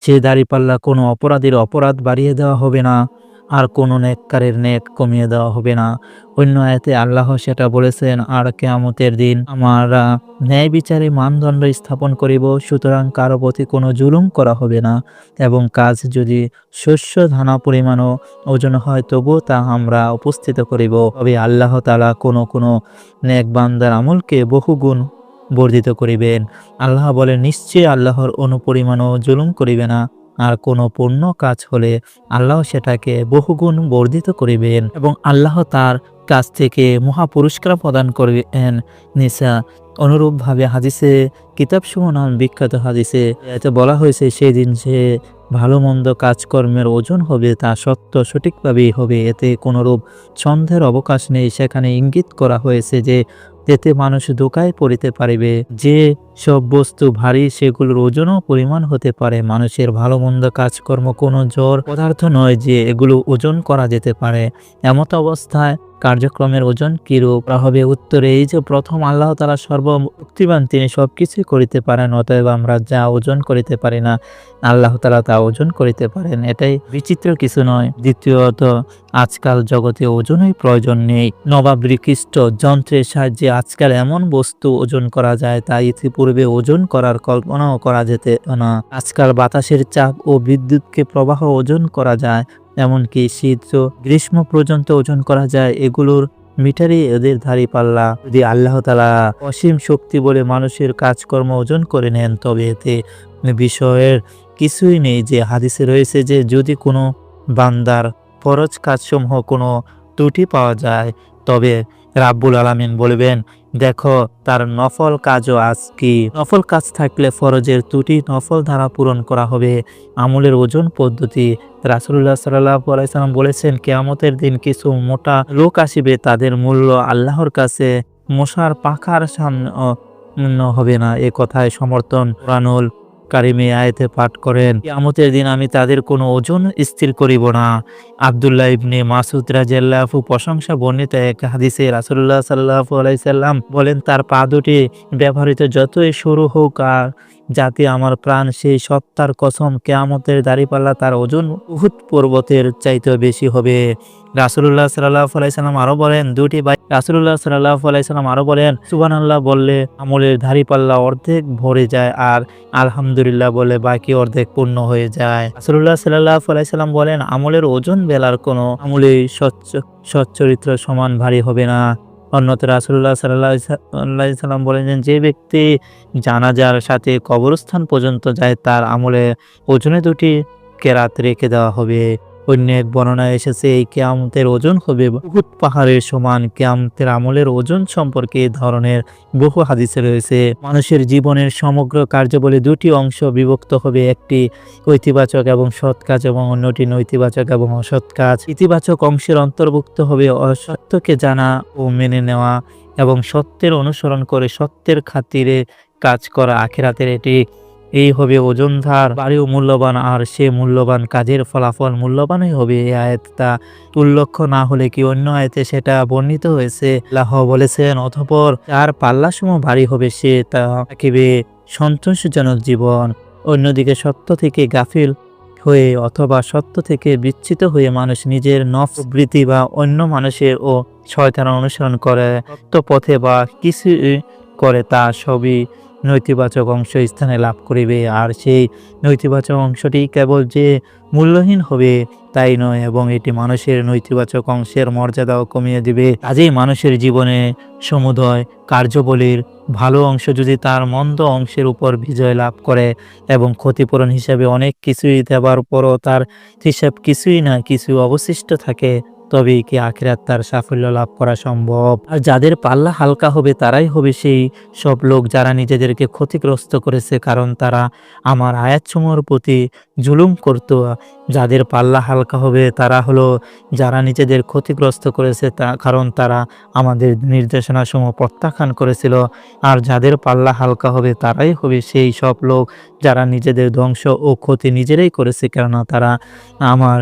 যে দাঁড়িপাল্লা কোনো অপরাধীর অপরাধ বাড়িয়ে দেওয়া হবে না, আর কোনো নেককারের নেক কমিয়ে দেওয়া হবে না। অন্য আয়াতে আল্লাহ সেটা বলেছেন, আর কিয়ামতের দিন আমরা ন্যায় বিচারে মানদণ্ড স্থাপন করিব, সুতরাং কারো প্রতি কোনো জুলুম করা হবে না, এবং কাজ যদি শস্য ধানা পরিমাণও ওজন হয় তবুও তা আমরা উপস্থিত করিব। তবে আল্লাহ তাআলা কোনো কোনো নেক বান্দার আমলকে বহুগুণ বর্ধিত করিবেন। আল্লাহ বলেন, নিশ্চয়ই আল্লাহর অনুপরিমাণও জুলুম করিবে না, আর কোনো পুণ্য কাজ হলে আল্লাহ সেটাকে বহুগুণ বর্ধিত করিবেন, এবং আল্লাহ তার কাছ থেকে মহা পুরস্কার প্রদান করিবেন। নিসা অনুরূপভাবে হাদিসে কিতাবসমূহ নাম বিখ্যাত হাদিসে এতে বলা হয়েছে, সেই দিন যে ভালো মন্দ কাজকর্মের ওজন হবে তা সত্য সঠিকভাবেই হবে, এতে কোনোরূপ সন্দেহের অবকাশ নেই। সেখানে ইঙ্গিত করা হয়েছে যে এতে মানুষ ধোঁকায় পড়িতে পারিবে। যে সব বস্তু ভারী সেগুলোর ওজনও পরিমাণ হতে পারে। মানুষের ভালো মন্দ কাজকর্ম কোনো জড় পদার্থ নয় যে এগুলো ওজন করা যেতে পারে। এমত অবস্থায় কার্যক্রমের ওজন কিরূপ হবে? উত্তরে এই যে প্রথম, আল্লাহ তাআলা সর্বশক্তিমান, তিনি সবকিছুই করিতে পারেন, অতএব আমরা যা ওজন করিতে পারি না আল্লাহ তাআলা তা ওজন করিতে পারেন, এটাই বিচিত্র কিছু নয়। দ্বিতীয়ত, আজকাল জগতে ওজনের প্রয়োজন নেই। নবাবৃকিষ্ট যন্ত্রের সাহায্যে আজকাল এমন বস্তু ওজন করা যায় তা ইতিপূর্বে ওজন করার কল্পনাও করা যেত না। আজকাল বাতাসের চাপ ও বিদ্যুৎকে প্রবাহ ওজন করা যায়, এমনকি শীত ও গ্রীষ্ম পর্যন্ত ওজন করা যায়। এগুলোর মিটারই এদের দাঁড়িপাল্লা। যদি আল্লাহ তাআলা অসীম শক্তি বলে মানুষের কাজকর্ম ওজন করে নেন, তবে এতে বিষয়ের কিছুই নেই যে হাদিসে রয়েছে যে যদি কোনো বান্দার ফরজ কাজসমূহ কোনো ত্রুটি পাওয়া যায়, তবে রাব্বুল আলামিন বলবেন, দেখো তার নফল কাজও আজ কি। নফল কাজ থাকলে ফরজের ত্রুটি নফল দ্বারা পূরণ করা হবে। আমলের ওজন পদ্ধতি। রাসূলুল্লাহ সাল্লাল্লাহু আলাইহি সাল্লাম বলেছেন, কিয়ামতের দিন কিছু মোটা লোক আসিবে, তাদের মূল্য আল্লাহর কাছে মশার পাখার সামনে হবে না। এ কথায় সমর্থন কুরআনুল কারিমে আয়াতে পাঠ করেন, কিয়ামতের দিন আমি তাদের কোনো ওজন স্থির করিব না। আব্দুল্লাহ ইবনে মাসউদ রাদিয়াল্লাহু প্রশংসা বর্ণিত এক হাদিসে রাসূলুল্লাহ সাল্লাল্লাহু আলাইহি সাল্লাম বলেন, তার পা দুটি ব্যবহৃত যতই সরু হোক আর যাতে আমার প্রাণ সেই সত্তার কসম, কিয়ামতের দাঁড়িপাল্লা তার ওজন উহুদ পর্বতের চাইতে বেশি হবে। রাসূলুল্লাহ সাল্লাল্লাহু আলাইহি সাল্লাম আরো বলেন, রাসূলুল্লাহ সাল্লাল্লাহু আলাইহি সাল্লাম আরো বলেন, সুবহানাল্লাহ বললে আমলের দাঁড়িপাল্লা অর্ধেক ভরে যায়, আর আলহামদুলিল্লাহ বলে বাকি অর্ধেক পূর্ণ হয়ে যায়। রাসূলুল্লাহ সাল্লাল্লাহু আলাইহি সাল্লাম বলেন, আমলের ওজন বেলার কোনো আমলেই সচ্চরিত্র সমান ভারী হবে না। অন্যত্র রাসূলুল্লাহ সাল্লাল্লাহু আলাইহি সাল্লাম বলেন, যে ব্যক্তি জানাজার সাথে কবরস্থান পর্যন্ত যায় তার আমলে ওজনে দুটি কেরাত রেখে দেওয়া হবে। অন্য এক বর্ণনায় এসেছে, এই কিয়ামতের ওজন হবে উহুদ পাহাড়ের সমান। কিয়ামতের আমলের ওজন সম্পর্কে এই ধরনের বহু হাদিসে রয়েছে। মানুষের জীবনের সমগ্র কার্যাবলী দুটি অংশ বিভক্ত হবে, একটি ইতিবাচক এবং সৎ কাজ এবং অন্যটি নৈতিবাচক এবং অসৎ কাজ। ইতিবাচক অংশের অন্তর্ভুক্ত হবে অসত্যকে জানা ও মেনে নেওয়া এবং সত্যের অনুসরণ করে সত্যের খাতিরে কাজ করা। আখিরাতের এই হবে ওজনধার বাড়িও মূল্যবান, আর সে মূল্যবান কাজের ফলাফল মূল্যবানই হবে। এই আয়াতটা উল্লেখ না হলে কি অন্য আয়াতে সেটা বর্ণিত হয়েছে। আল্লাহ বলেছেন, অতঃপর যার পাল্লাসমূহ ভারী হবে সে তা থাকিবে সন্তোষজনক জীবন। অন্যদিকে সত্য থেকে গাফিল হয়ে অথবা সত্য থেকে বিচ্ছিত হয়ে মানুষ নিজের নফসবৃত্তি বা অন্য মানুষের ও শয়তানের অনুসরণ করে সত্য পথে বা কিছু করে, তা সবই নৈতিবাচক অংশ স্থানে লাভ করিবে। আর সেই নৈতিবাচক অংশটি কেবল যে মূল্যহীন হবে তাই নয়, এবং এটি মানুষের নৈতিবাচক অংশের মর্যাদাও কমিয়ে দিবে। কাজেই মানুষের জীবনে সমুদয় কার্যাবলীর ভালো অংশ যদি তার মন্দ অংশের উপর বিজয় লাভ করে এবং ক্ষতিপূরণ হিসাবে অনেক কিছুই দেবার পরও তার হিসাব কিছুই না কিছু অবশিষ্ট থাকে, তবেই কি আখিরাত তার সাফল্য লাভ করা সম্ভব। আর যাদের পাল্লা হালকা হবে তারাই হবে সেই সব লোক যারা নিজেদেরকে ক্ষতিগ্রস্ত করেছে, কারণ তারা আমার আয়াতসমূহের প্রতি জুলুম করত। যাদের পাল্লা হালকা হবে তারা হলো যারা নিজেদের ক্ষতিগ্রস্ত করেছে, কারণ তারা আমাদের নির্দেশনাসমূহ প্রত্যাখ্যান করেছিল। আর যাদের পাল্লা হালকা হবে তারাই হবে সেই সব লোক যারা নিজেদের ধ্বংস ও ক্ষতি নিজেরাই করেছে, কেননা তারা আমার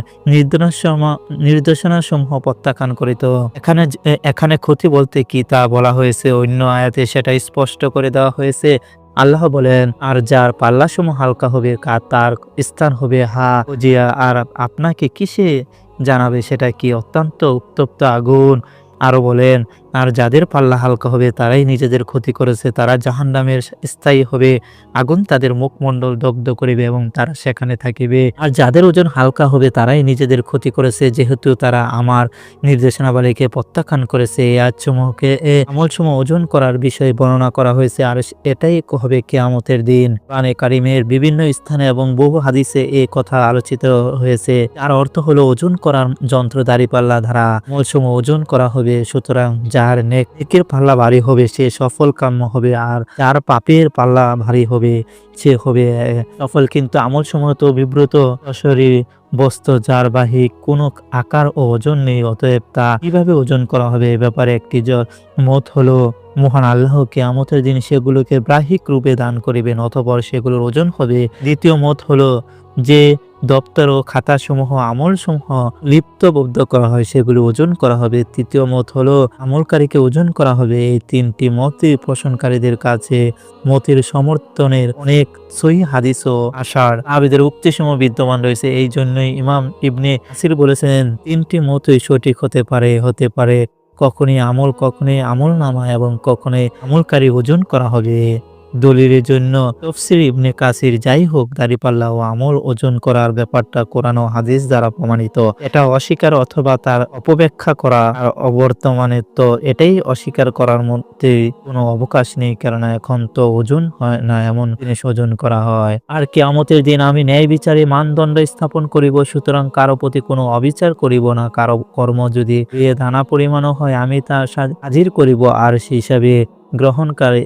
নির্দেশনাসমূহ প্রত্যাখ্যান করিত। এখানে ক্ষতি বলতে কি তা বলা হয়েছে, অন্য আয়াতে সেটা স্পষ্ট করে দেওয়া হয়েছে। আল্লাহ বলেন, আর যার পাল্লাসমূহ হালকা হবে তার স্থান হবে জিয়া, আর আপনাকে কিসে জানাবে সেটা কি অত্যন্ত উত্তপ্ত আগুন। আরো বলেন, আর যাদের পাল্লা হালকা হবে তারাই নিজেদের ক্ষতি করেছে, তারা জাহান্নামের স্থায়ী হবে, আগুন তাদের মুখমণ্ডল দগ্ধ করিবে এবং তারা সেখানে থাকিবে। আর যাদের ওজন হালকা হবে তারাই নিজেদের ক্ষতি করেছে, যেহেতু তারা আমার নির্দেশনাবলীকে প্রত্যাখ্যান করেছে। এই আয়াতসমূহকে আমলসমূহ ওজন করার বিষয়ে বর্ণনা করা হয়েছে, আর এটাই হবে কিয়ামতের দিন। কোরআনে কারিমের বিভিন্ন স্থানে এবং বহু হাদিসে এই কথা আলোচিত হয়েছে। আর অর্থ হলো ওজন করার যন্ত্র দাঁড়িপাল্লা দ্বারা আমলসমূহ ওজন করা হবে। সুতরাং যার নেকের পাল্লা ভারী হবে সে সফল কাম্য হবে, আর যার পাপের পাল্লা ভারী হবে সে হবে সফল। কিন্তু আমলসমূহ তো বিব্রত শরীর বস্তু, যার বাহিক কোনো আকার ও ওজন নেই, অতএব তা কিভাবে ওজন করা হবে এ ব্যাপারে একটি মত হলো মহান আল্লাহ কিয়ামতের দিন সেগুলোকে বাহ্যিক রূপে দান করিবেন, অতঃপর সেগুলোর ওজন হবে। দ্বিতীয় মত হলো যে দপ্তর ও খাতাসমূহ আমলসমূহ লিপ্তবদ্ধ করা হয় সেগুলো ওজন করা হবে। তৃতীয় মত হলো আমলকারীকে ওজন করা হবে। এই তিনটি মতই পোষণকারীদের কাছে মতের সমর্থনের অনেক সহিহ হাদিস ও আশার আবেদের উক্তিসমূহ বিদ্যমান রয়েছে। এই জন্যই ইমাম ইবনে কাসির বলেছেন, তিনটি মতই সঠিক হতে পারে কখনই আমল নামা এবং কখনোই আমলকারী ওজন করা হবে। দলিলের জন্য তাফসীর ইবনে কাসির, যাই হোক দাঁড়িপাল্লা ও আমল ওজন করার ব্যাপারটা কোরআন ও হাদিস দ্বারা প্রমাণিত। এটা অস্বীকার অথবা তার অপব্যাখ্যা করা আর অবর্তমানে তো এটাই অস্বীকার করার মধ্যে কোনো অবকাশ নেই, কেননা এখন তো ওজন হয় না এমন জিনিস ওজন করা হয়। আর কিয়ামতের দিন আমি ন্যায় বিচারে মানদণ্ড স্থাপন করিব, সুতরাং কারো প্রতি কোনো অবিচার করিব না। কারো কর্ম যদি দানা পরিমাণও হয় আমি তা হাজির করিব, আর সেই হিসাবে গ্রহণকারী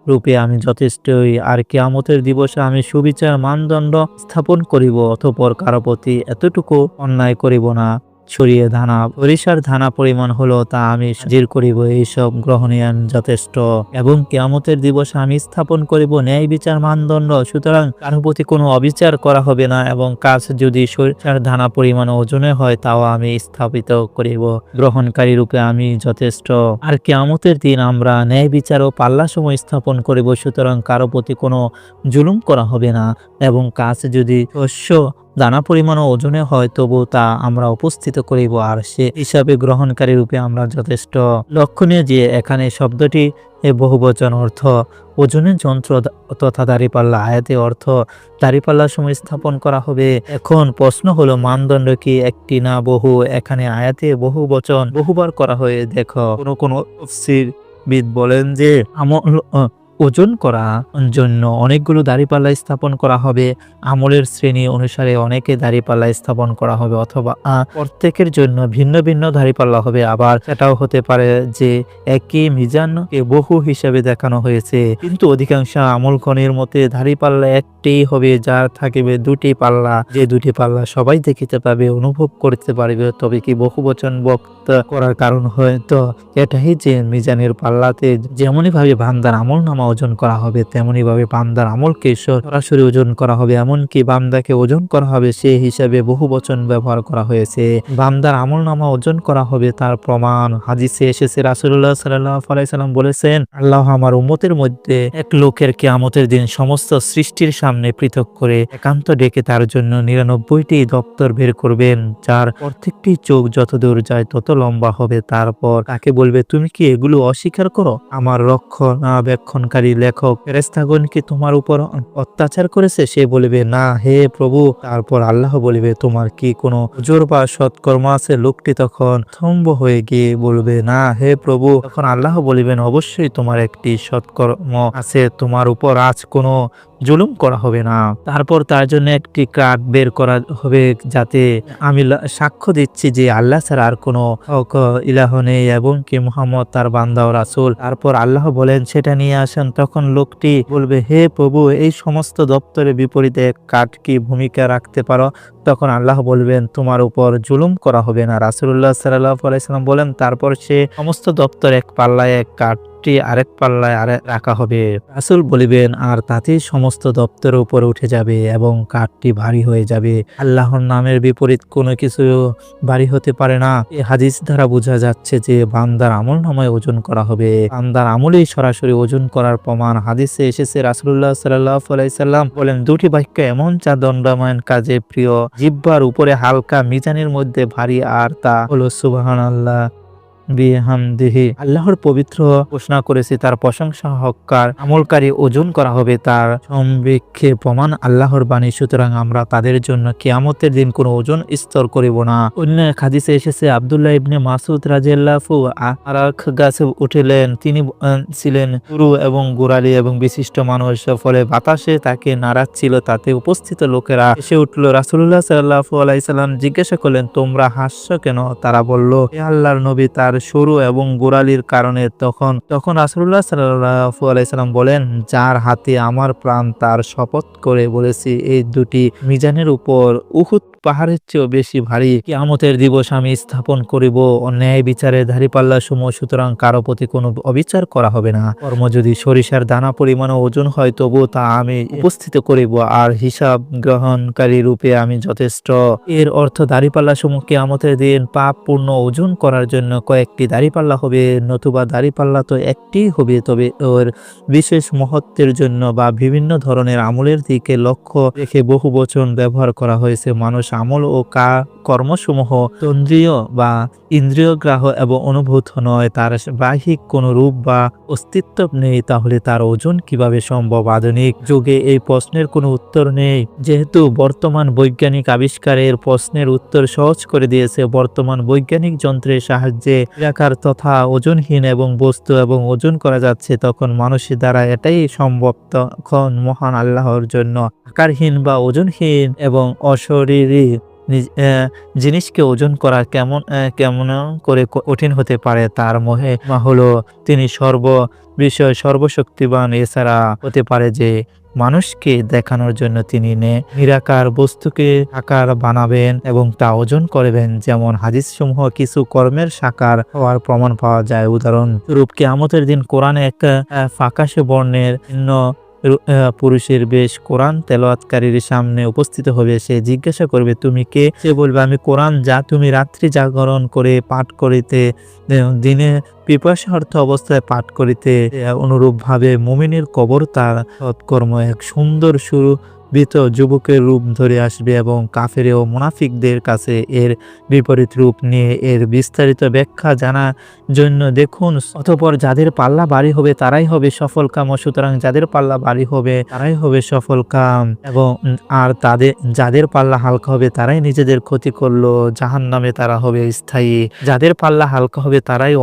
রূপে আমি যথেষ্টই। আর কিয়ামতের দিবসে আমি সুবিচার মানদণ্ড স্থাপন করিব, অতঃপর কারো প্রতি এতটুকু অন্যায় করিব না। সরিষার ধানা পরিমাণ হলো তা আমি হাজির করিব, এইসব গ্রহণীয় যথেষ্ট। এবং কিয়ামতের দিবসে আমি স্থাপন করিব ন্যায় বিচার মানদণ্ড, সুতরাং কারো প্রতি কোনো অবিচার করা হবে না, এবং কাজ যদি সরিষার ধানা পরিমাণ ওজনে হয় তাও আমি স্থাপিত করিব, গ্রহণকারী রূপে আমি যথেষ্ট। আর কিয়ামতের দিন আমরা ন্যায় বিচার ও পাল্লা সময় স্থাপন করিব, সুতরাং কারো প্রতি কোনো জুলুম করা হবে না, এবং কাজ যদি শস্য দানা পরিমাণ ওজনে হয় তবু তা আমরা উপস্থিত করিব, আর সে হিসাবে গ্রহণকারী রূপে আমরা যথেষ্ট। লক্ষণীয় যে এখানে শব্দটি বহুবচন অর্থ ওজনের যন্ত্র তথা দাঁড়িপাল্লা, আয়াতে অর্থ দাঁড়িপাল্লার সময় স্থাপন করা হবে। এখন প্রশ্ন হলো মানদণ্ড কি একটি না বহু? এখানে আয়াতে বহুবচন বহুবার করা হয়ে দেখো। কোন তাফসীরবিদ বলেন যে আমল ওজন করার জন্য অনেকগুলো দাঁড়িপাল্লা স্থাপন করা হবে, আমলের শ্রেণী অনুসারে অনেকে দাঁড়িপাল্লা স্থাপন করা হবে, অথবা প্রত্যেকের জন্য ভিন্ন ভিন্ন দাঁড়িপাল্লা হবে। আবার সেটাও হতে পারে যে একই মিজানকে বহু হিসাবে দেখানো হয়েছে, কিন্তু অধিকাংশ আমলগণের মতে দাঁড়িপাল্লা একটি হবে, যার থাকিবে দুটি পাল্লা, যে দুটি পাল্লা সবাই দেখিতে পাবে, অনুভব করতে পারবে। তবে কি বহুবচন বক্তা করার কারণ হয়তো এটাই যে মিজানের পাল্লাতে যেমনই ভাবে বান্দার আমল নামা ওজন করা হবে তেমনি ভাবে বান্দার আমলকে সরাসরি ওজন করা হবে, এমনকি বান্দাকে ওজন করা হবে সে হিসাবে বহু বচন ব্যবহার করা হয়েছে। বান্দার আমল নামা ওজন করা হবে তার প্রমাণ হাদিসে এসেছে। রাসূলুল্লাহ সাল্লাল্লাহু আলাইহি সাল্লাম বলেছেন, আল্লাহ আমার উম্মতের মধ্যে এক লোকের কিয়ামতের দিন সমস্ত সৃষ্টির সামনে পৃথক করে একান্ত ডেকে তার জন্য 99টি দপ্তর বের করবেন, যার প্রত্যেকটি চোখ যতদূর যায় তত লম্বা হবে। তারপর তাকে বলবে, তুমি কি এগুলো অস্বীকার করো? আমার রক্ষণাবেক্ষণকারী লেখক ফেরেশতাগণ কি তোমার উপর অত্যাচার করেছে? সে বলবে, না হে প্রভু। তারপর আল্লাহ বলবে, তোমার কি কোনো উজর বা সৎকর্ম আছে? লোকটি তখন স্তম্ভ হয়ে গিয়ে বলবে, না হে প্রভু। তখন আল্লাহ বলিবেন, অবশ্যই তোমার একটি সৎকর্ম আছে, তোমার উপর আজ কোনো জুলুম করা হবে না। তারপর তার জন্য একটি কার্ড বের করা হবে, যাতে আমি সাক্ষ্য দিচ্ছি যে আল্লাহ ছাড়া আর কোনো ইলাহ নেই এবং কি মুহাম্মদ তার বান্দা ও রাসূল। তারপর আল্লাহ বলেন, সেটা নিয়ে আসেন। তখন লোকটি বলবে, হে প্রভু, এই সমস্ত দপ্তরের বিপরীতে কার্ড কি ভূমিকা রাখতে পারো? তখন আল্লাহ বলবেন, তোমার উপর জুলুম করা হবে না। রাসূলুল্লাহ সাল্লাল্লাহু আলাইহি সাল্লাম বলেন, তারপর সে সমস্ত দপ্তর এক পাল্লায় এক কার্ড কাঠটি আরেক পাল্লায় রাখা হবে। রাসূল বলিবেন, আর তাতেই সমস্ত দপ্তরের উপরে উঠে যাবে এবং কাঠটি ভারী হয়ে যাবে। আল্লাহর নামের বিপরীত কোনো কিছু ভারী হতে পারে না। এই হাদিস দ্বারা বোঝা যাচ্ছে যে বান্দার আমলনামায় ওজন করা হবে। বান্দার আমলেই সরাসরি ওজন করার প্রমাণ হাদিসে এসেছে। রাসূলুল্লাহ সাল্লাল্লাহু আলাইহি সাল্লাম বলেন, দুটি বাক্য এমন যা দণ্ডায়মান কাজে প্রিয়, জিহ্বার উপরে হালকা, মিজানের মধ্যে ভারী, আর তা হলো সুবহানাল্লাহ বিহামদিহি। আল্লাহর পবিত্র ঘোষণা করেছে, তার প্রশংসা হক্কার আমলকারী ওজন করা হবে তার সম্পেক্ষে প্রমাণ আল্লাহর বাণী। সুতরাং আমরা তাদের জন্য কিয়ামতের দিন কোনো ওজন স্তর করিব না। অন্য এক হাদিসে এসেছে, আব্দুল্লাহ ইবনে মাসউদ রাদিয়াল্লাহু আরাক গাছে উঠিলেন। তিনি ছিলেন পুরু এবং গোড়ালি এবং বিশিষ্ট মানুষ, ফলে বাতাসে তাকে নাড়াচ্ছিল। তাতে উপস্থিত লোকেরা এসে উঠল। রাসূলুল্লাহ সাল্লাল্লাহু আলাইহি সাল্লাম জিজ্ঞাসা করলেন, তোমরা হাসছো কেন? তারা বলল, হে আল্লাহর নবী, তার সরু এবং গোড়ালির কারণে। তখন রাসূলুল্লাহ সাল্লাল্লাহু আলাইহি সাল্লাম বলেন, যার হাতে আমার প্রাণ, তার শপথ করে বলেছি, এই দুটি মিজানের উপর উহুদ পাহাড়ের চেয়েও বেশি ভারী কিয়ামতের দিবস আমি স্থাপন করিব ন্যায় বিচারের দাঁড়িপাল্লা সমূহ। সুতরাং কারো প্রতি কোনো অবিচার করা হবে না। কর্ম যদি সরিষার দানা পরিমাণ ওজন হয়, তবু তা আমি উপস্থিত করিব, আর হিসাব গ্রহণকারী রূপে আমি যথেষ্ট। এর অর্থ দাঁড়িপাল্লা সমূহ কিয়ামতের দিন পাপ পূর্ণ ওজন করার জন্য কয়েকটি দাঁড়িপাল্লা হবে, নতুবা দাঁড়িপাল্লা তো একটি হবে, তবে ওর বিশেষ মহত্বের জন্য বা বিভিন্ন ধরনের আমলের দিকে লক্ষ্য রেখে বহু বচন ব্যবহার করা হয়েছে। মানুষ আমল ও কর্মসমূহ তন্দ্রীয় বা ইন্দ্রিয় গ্রাহ এবং অনুভূত নয়, তার বাহ্যিক কোনো রূপ বা অস্তিত্ব নেই, তাহলে তার ওজন কিভাবে সম্ভব? আধুনিক যুগে এই প্রশ্নের কোনো উত্তর নেই, যেহেতু বর্তমান বৈজ্ঞানিক আবিষ্কারের প্রশ্নের উত্তর সহজ করে দিয়েছে। বর্তমান বৈজ্ঞানিক যন্ত্রের সাহায্যে নিরাকার তথা ওজনহীন এবং বস্তু এবং ওজন করা যাচ্ছে, তখন মানুষের দ্বারা এটাই সম্ভব। তখন মহান আল্লাহর জন্য আকারহীন বা ওজনহীন এবং অশরীরী জিনিসকে ওজন করা কেমন করে কঠিন হতে পারে? তার মহিমা হলো তিনি বিষয় সর্বশক্তিমান। এছাড়া হতে পারে যে মানুষকে দেখানোর জন্য তিনি নিরাকার বস্তুকে আকার বানাবেন এবং তা ওজন করবেন। যেমন হাদিস সমূহ কিছু কর্মের সাকার হওয়ার প্রমাণ পাওয়া যায়। উদাহরণস্বরূপ কিয়ামতের দিন কোরআনে এক ফ্যাকাশে বর্ণের পুরুষের বেশ কোরআন তেলাওয়াতকারীর সামনে উপস্থিত হবে। সে জিজ্ঞাসা করবে, তুমি কে? সে বলবে, আমি কোরআন, যা তুমি রাত্রি জাগরণ করে পাঠ করিতে, দিনে পিপাসার্থ অবস্থায় পাঠ করিতে। অনুরূপ ভাবে মুমিনের কবর তার সৎকর্ম এক সুন্দর যুবকের রূপ ধরে আসবে এবং কাফের ও মুনাফিকদের কাছে এর বিপরীত রূপ নিয়ে। এর বিস্তারিত ব্যাখ্যা জানার জন্য দেখুন। অতঃপর যাদের পাল্লা ভারী হবে তারাই হবে সফল কাম। সুতরাং যাদের পাল্লা ভারী হবে তারাই হবে সফল কাম, এবং আর যাদের পাল্লা হালকা হবে তারাই নিজেদের ক্ষতি করলো, জাহান্নামে তারা হবে স্থায়ী। যাদের পাল্লা হালকা হবে তারাই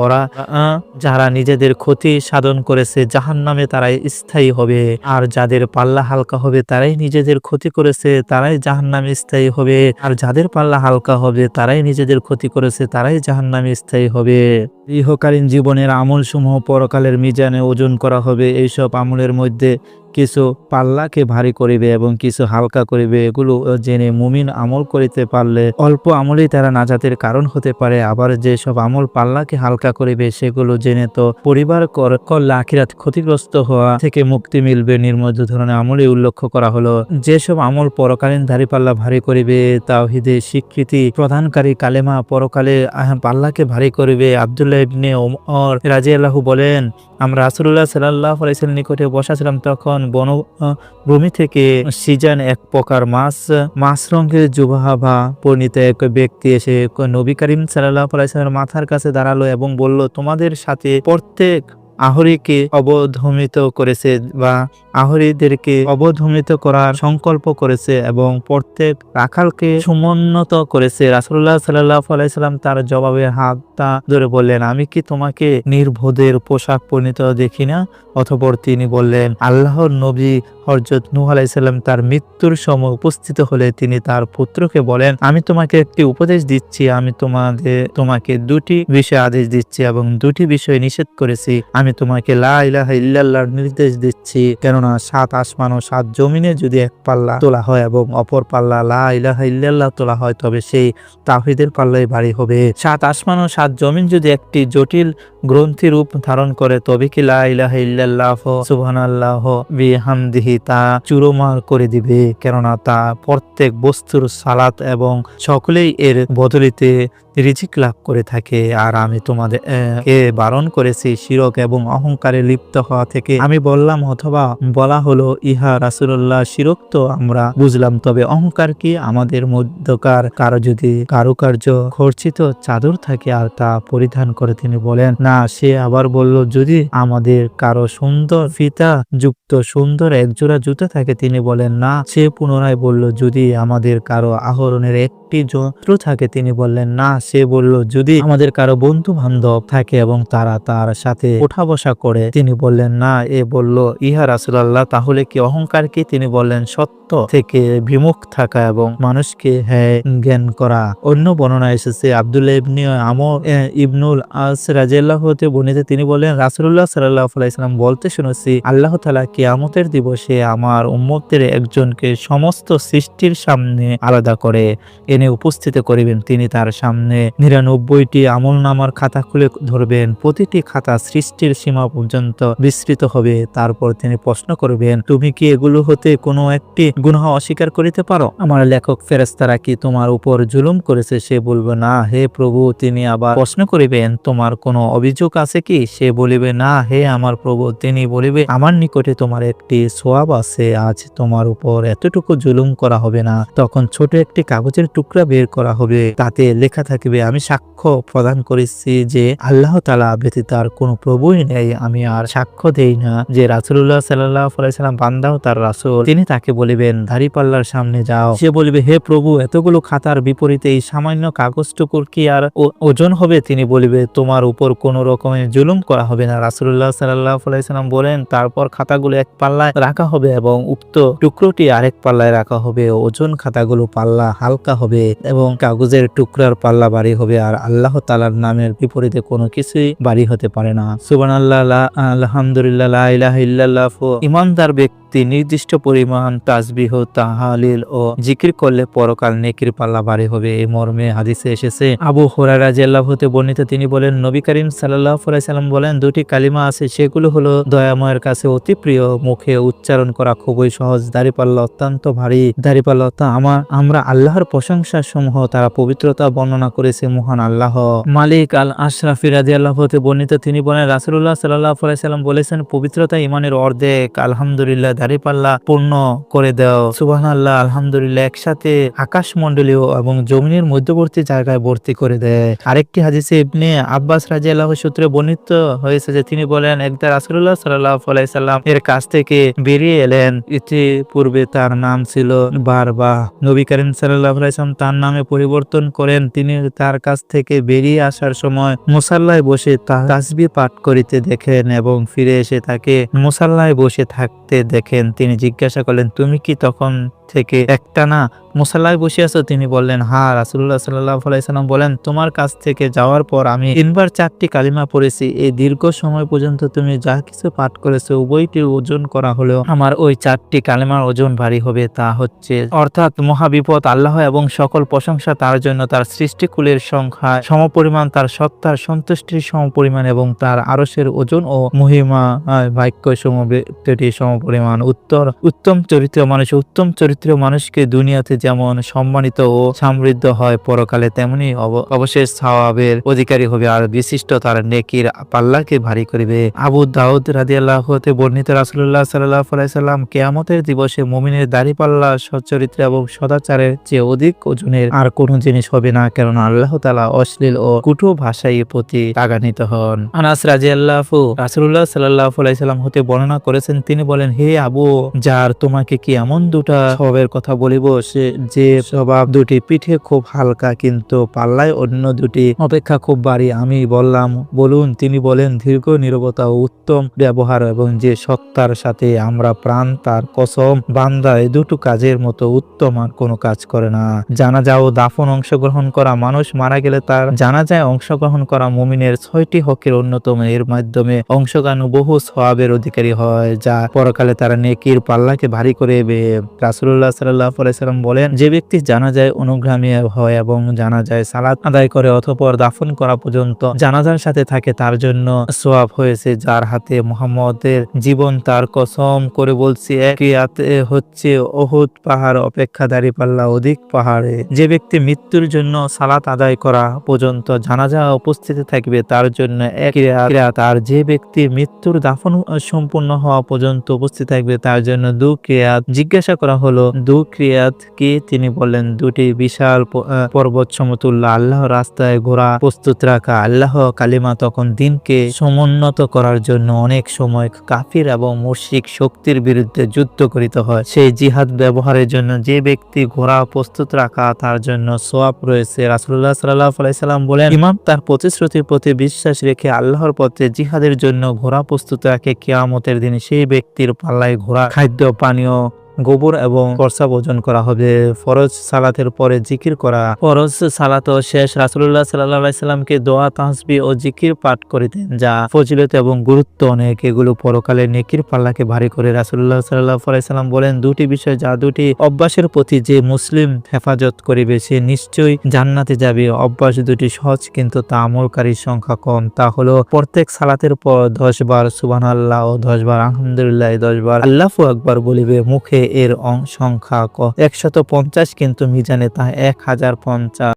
যারা নিজেদের ক্ষতি সাধন করেছে, জাহান্নামে তারাই স্থায়ী হবে। আর যাদের পাল্লা হালকা হবে তারাই নিজেদের ক্ষতি করেছে, তারাই জাহান্নামে স্থায়ী হবে। আর যাদের পাল্লা হালকা হবে তারাই নিজেদের ক্ষতি করেছে, তারাই জাহান্নামে স্থায়ী হবে। ইহকালীন জীবনের আমল সমূহ পরকালের মিজানে ওজন করা হবে। এইসব আমলের মধ্যে কিছু পাল্লাকে ভারী করিবে এবং কিছু হালকা করিবে। এগুলো জেনে মুমিন আমল করিতে পারলে অল্প আমলেই তারা নাজাতের কারণ হতে পারে। আবার যেসব আমল পাল্লাকে হালকা করিবে সেগুলো জেনে তো পরিবার করলে আখিরাত ক্ষতিগ্রস্ত হওয়া থেকে মুক্তি মিলবে। নির্মধ্য ধরনের আমলে উল্লেখ করা হলো। যেসব আমল পরকালীন দাঁড়িপাল্লা ভারী করিবে, তাওহীদের স্বীকৃতি প্রদানকারী কালেমা পরকালে পাল্লাকে ভারী করিবে। আব্দুল্লাহ ইবনে ওমর রাদিয়াল্লাহু বলেন, আমরা রাসূলুল্লাহ সাল্লাল্লাহু আলাইহি ওয়াসাল্লামের নিকটে বসা ছিলাম। তখন বনভূমি থেকে সিজান এক প্রকার মাছ রঙের জুবাহা পরিণীত এক ব্যক্তি এসে নবী করিম সাল্লাল্লাহু আলাইহি ওয়াসাল্লামের মাথার কাছে দাঁড়ালো এবং বলল, তোমাদের সাথে প্রত্যেক আহরিকে অবধমিত করেছে বা আহরিদেরকে অবধমিত করার সংকল্প করেছে এবং প্রত্যেক রাখালকে সমুন্নত করেছে। রাসূলুল্লাহ সাল্লাল্লাহু আলাইহি ওয়াসাল্লাম তার জবাবে হাতটা ধরে বললেন, আমি কি তোমাকে নির্বোধের পোশাক পরিণত দেখি না? অতঃপর তিনি বললেন, আল্লাহর নবী হযরত নূহ আলাইহিস সালাম তার মৃত্যুর সময় উপস্থিত হলে তিনি তার পুত্রকে বলেন, আমি তোমাকে একটি উপদেশ দিচ্ছি, আমি তোমাকে দুটি বিষয়ে আদেশ দিচ্ছি এবং দুটি বিষয় নিষেধ করেছি। আমি তোমাকে লা ইলাহা ইল্লাল্লাহর নির্দেশ দিচ্ছি, কেননা 7 আসমান ও 7 জমিনে যদি এক পাল্লা তোলা হয় এবং অপর পাল্লা লা ইলাহা ইল্লাল্লাহ তোলা হয়, তবে সেই তাওহীদের পাল্লায় ভারী হবে। 7 আসমান ও 7 জমিন যদি একটি জটিল গ্রন্থি রূপ ধারণ করে, তবে কি লা ইলাহা ইল্লাল্লাহ সুবহানাল্লাহ বিহামদিহি তা চুরমার করে দিবে, কেননা তা প্রত্যেক বস্তুর সালাত এবং সকলেই এর বদলিতে রিজিক লাভ করে থাকে। আর আমি তোমাদেরকে বারণ করেছি শিরক এবং অহংকারে লিপ্ত হওয়া থেকে। আমি বললাম অথবা বলা হলো, ইহা রাসূলুল্লাহ, শিরক তো আমরা বুঝলাম, তবে অহংকার কি? আমাদের মধ্যকার কারো যদি কারুকার্য খর্চিত চাদর থাকে আর তা পরিধান করে, তিনি বলেন না। সে আবার বলল, যদি আমাদের কারো সুন্দর ফিতা যুক্ত সুন্দর একজোড়া জুতা থাকে, তিনি বলেন না। সে পুনরায় বলল, যদি আমাদের কারো আহরণের একটি যন্ত্র থাকে, তিনি বললেন না। সে বলল, যদি আমাদের কারো বন্ধু বান্ধব থাকে এবং তারা তার সাথে ওঠা বসা করে, তিনি বললেন না। এ বলল, ইহা রাসূলুল্লাহ, তাহলে কি অহংকার কি? তিনি বললেন, সত্য থেকে বিমুখ থাকা এবং মানুষকে জ্ঞান করা। অন্য বর্ণনা এসেছে আব্দুল্লাহ ইবনে আমর ইবনুল আস রাদিয়াল্লাহু হতে বর্ণিত, তিনি বলেন, রাসূলুল্লাহ সাল্লাল্লাহু আলাইহি ওয়াসাল্লাম বলতে শুনেছি, আল্লাহ তাআলা কিয়ামতের দিবসে আমার উম্মতের একজনকে সমস্ত সৃষ্টির সামনে আলাদা করে এনে উপস্থিত করিবেন। তিনি তার সামনে 99টি আমলনামার খাতা খুলে ধরবেন। প্রতিটি খাতা সৃষ্টির সীমা পর্যন্ত বিস্তৃত হবে। তারপর তিনি প্রশ্ন করবেন, তুমি কি এগুলো হতে কোনো একটি গুনাহ অস্বীকার করিতে পারো? আমার লেখক ফেরেশতারা কি তোমার উপর জুলুম করেছে? সে বলবে, না হে প্রভু। তিনি আবার প্রশ্ন করিবেন, তোমার কোনো অভিযোগ আছে কি? সে বলিবে, না হে আমার প্রভু। তিনি বলিবে, আমার নিকটে তোমার একটি সওয়াব আছে, আজ তোমার উপর এতটুকু জুলুম করা হবে না। তখন ছোট একটি কাগজের টুকরা বের করা হবে, তাতে লেখা থাকবে, আমি সাক্ষ্য প্রদান করেছি যে আল্লাহ তাআলা ব্যতীত আর কোনো প্রভুই নেই। আমি আর সাক্ষ্য দেই না যে রাসূলুল্লাহ সাল্লাল্লাহু আলাইহি ওয়াসাল্লাম বান্দা ও তার রাসূল। তিনি তাকে বলিবেন, দাড়িপাল্লার সামনে যাও। সে বলিবে, হে প্রভু, এতগুলো খাতার বিপরীতে এই সামান্য কাগজটুকুর কি আর ওজন হবে? তিনি বলিবে, তোমার উপর কোনো রকমের জুলুম করা হবে না। রাসূলুল্লাহ সাল্লাল্লাহু আলাইহি ওয়াসাল্লাম বলেন, তারপর খাতাগুলো এক পাল্লায় রাখা হবে এবং উক্ত টুকরোটি আরেক পাল্লায় রাখা হবে। ওজন খাতাগুলো পাল্লা হালকা হবে এবং কাগজের টুকরার পাল্লা ভারী হবে। আর আল্লাহ তাআলার নামের বিপরীতে কোনো কিছুই ভারী হতে পারে না। সুবহানাল্লাহ, আলহামদুলিল্লাহ, লা ইলাহা ইল্লাল্লাহ। ইমানদার ব্যক্তি নির্দিষ্ট পরিমাণ তাসবিহ, তাহলিল ও জিকির করলে পরকাল নেকির পাল্লা ভারী হবে। এই মর্মে হাদিসে এসেছে। আবু হুরায়রা রাদিয়াল্লাহু হতে বর্ণিত, তিনি বলেন, নবী করিম সাল্লাল্লাহু আলাইহি ওয়াসাল্লাম বলেন, দুটি কালিমা আছে, সেগুলো হলো দয়াময়ের কাছে অতি প্রিয়, মুখে উচ্চারণ করা খুবই সহজ, দাড়িপাল্লা অত্যন্ত ভারী। দাড়িপাল্লা আমরা আল্লাহর প্রশংসা সমূহ তারা পবিত্রতা বর্ণনা করেছে মহান আল্লাহ। মালিক আল আশরাফি রাদিয়াল্লাহু হতে বর্ণিত, তিনি বলেন, রাসূলুল্লাহ সাল্লাল্লাহু আলাইহি ওয়াসাল্লাম বলেছেন, পবিত্রতা ঈমানের অর্ধেক। আলহামদুলিল্লাহ, দাড়িপাল্লা পূর্ণ করে দাও। সুবহানাল্লাহ, আলহামদুলিল্লাহ একসাথে আকাশমণ্ডলীয় এবং জমিনের মধ্যবর্তী জায়গায় ভর্তি করে দেয়। আরেকটি হাদিসে ইবনে আব্বাস রাদিয়াল্লাহু সূত্রে বর্ণিত হয়েছে যে তিনি বলেন, একদা রাসূলুল্লাহ সাল্লাল্লাহু আলাইহি ওয়াসাল্লাম এর কাছ থেকে বেরিয়ে এলেন। ইতিপূর্বে তার নাম ছিল বারবা। নবী করিম সাল্লাল্লাহু আলাইহি ওয়াসাল্লাম তার নামে পরিবর্তন করেন। তিনি তার কাছ থেকে বেরিয়ে আসার সময় মুসাল্লায় বসে তাসবিহ পাঠ করিতে দেখেন এবং ফিরে এসে তাকে মুসাল্লায় বসে থাকতে দেখেন। তিনি জিজ্ঞাসা করলেন, তুমি কি তখন থেকে একটানা মুসাল্লায় বসে আছো? তিনি বললেন, হ্যাঁ। রাসূলুল্লাহ সাল্লাল্লাহু আলাইহি ওয়াসাল্লাম বলেন, তোমার কাছ থেকে যাওয়ার পর আমি 3 বার 4টি কালিমা পড়েছি। এই দীর্ঘ সময় পর্যন্ত তুমি যা কিছু পাঠ করেছো উভয়টি ওজন করা হলেও আমার ওই 4টি কালিমার ওজন ভারী হবে। তা হচ্ছে, অর্থাৎ মহাবিপদ আল্লাহ এবং সকল প্রশংসা তার জন্য, তার সৃষ্টিকুলের সংখ্যা সমপরিমাণ, তার সত্তার সন্তুষ্টির সমপরিমাণ এবং তার আরশের ওজন ও মহিমা বাক্য সমবেতটি সমপরিমাণ। উত্তম চরিত্র মানুষকে দুনিয়াতে যেমন সম্মানিত ও সমৃদ্ধ হয়, পরকালে তেমনি অবশেষ সওয়াবের অধিকারী হবে আর বিশিষ্ট তার নেকির পাল্লাকে ভারী করিবে। আবু দাউদ রাদিয়াল্লাহু হতে বর্ণিত, রাসূলুল্লাহ সাল্লাল্লাহু আলাইহি ওয়াসাল্লাম কিয়ামতের দিবসে মুমিনের দাড়িপাল্লা সচ্চরিত্র এবং সদাচারের চেয়ে অধিক ওজনের আর কোন জিনিস হবে না, কেননা আল্লাহ তাআলা অশ্লীল ও কটু ভাষায় প্রতি রাগান্বিত হন। আনাস রাদিয়াল্লাহু রাসূলুল্লাহ সাল্লাল্লাহু আলাইহি ওয়াসাল্লাম হতে বর্ণনা করেছেন, তিনি বলেন, হে আবু জার, তোমাকে কি এমন দুটা স্বভাবের কথা বলিব, সে যে স্বভাব দুটি পিঠে খুব হালকা কিন্তু পাল্লায় অন্য দুটি অপেক্ষা খুব ভারী। আমি বললাম, বলুন। তিনি বলেন, দীর্ঘ নীরবতা ও উত্তম ব্যবহার এবং যে সত্তার সাথে আমরা প্রাণ তার কসম, বান্দা এই দুটো কাজের মতো উত্তম আর কোনো কাজ করে না। জানাজা ও দাফন অংশগ্রহণ করা, মানুষ মারা গেলে তার জানাজায় অংশগ্রহণ করা মুমিনের 6টি হকের অন্যতম। এর মাধ্যমে অংশগ্রহণ বহু সওয়াবের অধিকারী হয়, যা পরকালে তারা নেকির পাল্লাকে ভারী করে দেবে। রাসূলুল্লাহ সাল্লাল্লাহু আলাইহি সাল্লাম বলেন, যে ব্যক্তি জানাজায় অনুগামী হয় এবং জানাজায় সালাত আদায় করে অতঃপর দাফন করা পর্যন্ত জানাজার সাথে থাকে, তার জন্য সওয়াব হয়েছে। যার হাতে মুহাম্মদের জীবন, তার কসম করে বলছি, এক রাতে হচ্ছে উহুদ পাহাড় অপেক্ষা দাঁড়িপাল্লা অধিক পাহাড়ে। যে ব্যক্তি মৃত্যুর জন্য সালাত আদায় করা পর্যন্ত জানাজা উপস্থিত থাকবে, তার জন্য এক কিরাত। আর যে ব্যক্তি মৃত্যুর দাফন সম্পূর্ণ হওয়া পর্যন্ত উপস্থিত থাকবে, তার জন্য 2 কিরাত। জিজ্ঞাসা করা হলো, 2 কিরাত কি? তিনি বললেন, দুটি বিশাল পর্বত সমতুল্য আল্লাহর রাস্তায় ঘোড়া প্রস্তুত রাখা। আল্লাহ কালিমা তখন দিনকে সমুন্নত করার জন্য অনেক সময় কাফির এবং মুশরিক শক্তির বিরুদ্ধে যুদ্ধ করিতে হয়। সেই জিহাদ ব্যবহারের জন্য যে ব্যক্তি ঘোড়া প্রস্তুত রাখা, তার জন্য সওয়াব রয়েছে। রাসূলুল্লাহ সাল্লাল্লাহু আলাইহি সাল্লাম বলেন, ইমাম তার প্রতিশ্রুতির প্রতি বিশ্বাস রেখে আল্লাহর পথে জিহাদের জন্য ঘোড়া প্রস্তুত রাখে, কিয়ামতের দিন সেই ব্যক্তির পাল্লায় ঘোড়া খাদ্য, পানীয়, গোবর এবং প্রস্রাব ওজন করা হবে। ফরজ সালাতের পরে জিকির করা, ফরজ সালাত শেষ রাসূলুল্লাহ সাল্লাল্লাহু আলাইহি সাল্লামকে দোয়া, তাসবিহ ও জিকির পাঠ করিতেন, যা ফজিলত এবং গুরুত্ব অনেক। এগুলো পরকালে নেকির পাল্লাকে ভারী করে। রাসূলুল্লাহ সাল্লাল্লাহু আলাইহি সাল্লাম বলেন, দুটি বিষয়, যা দুটি অভ্যাসের প্রতি যে মুসলিম হেফাজত করিবে, সে নিশ্চয়ই জান্নাতে যাবে। অভ্যাস দুটি সহজ কিন্তু তা আমলকারীর সংখ্যা কম। তা হলো, প্রত্যেক সালাতের পর 10 বার সুবহানাল্লাহ ও 10 বার আলহামদুলিল্লাহ, 10 বার আল্লাহু আকবার বলিবে। মুখে এর সংখ্যা 150 কিন্তু মিজানে তা 1050।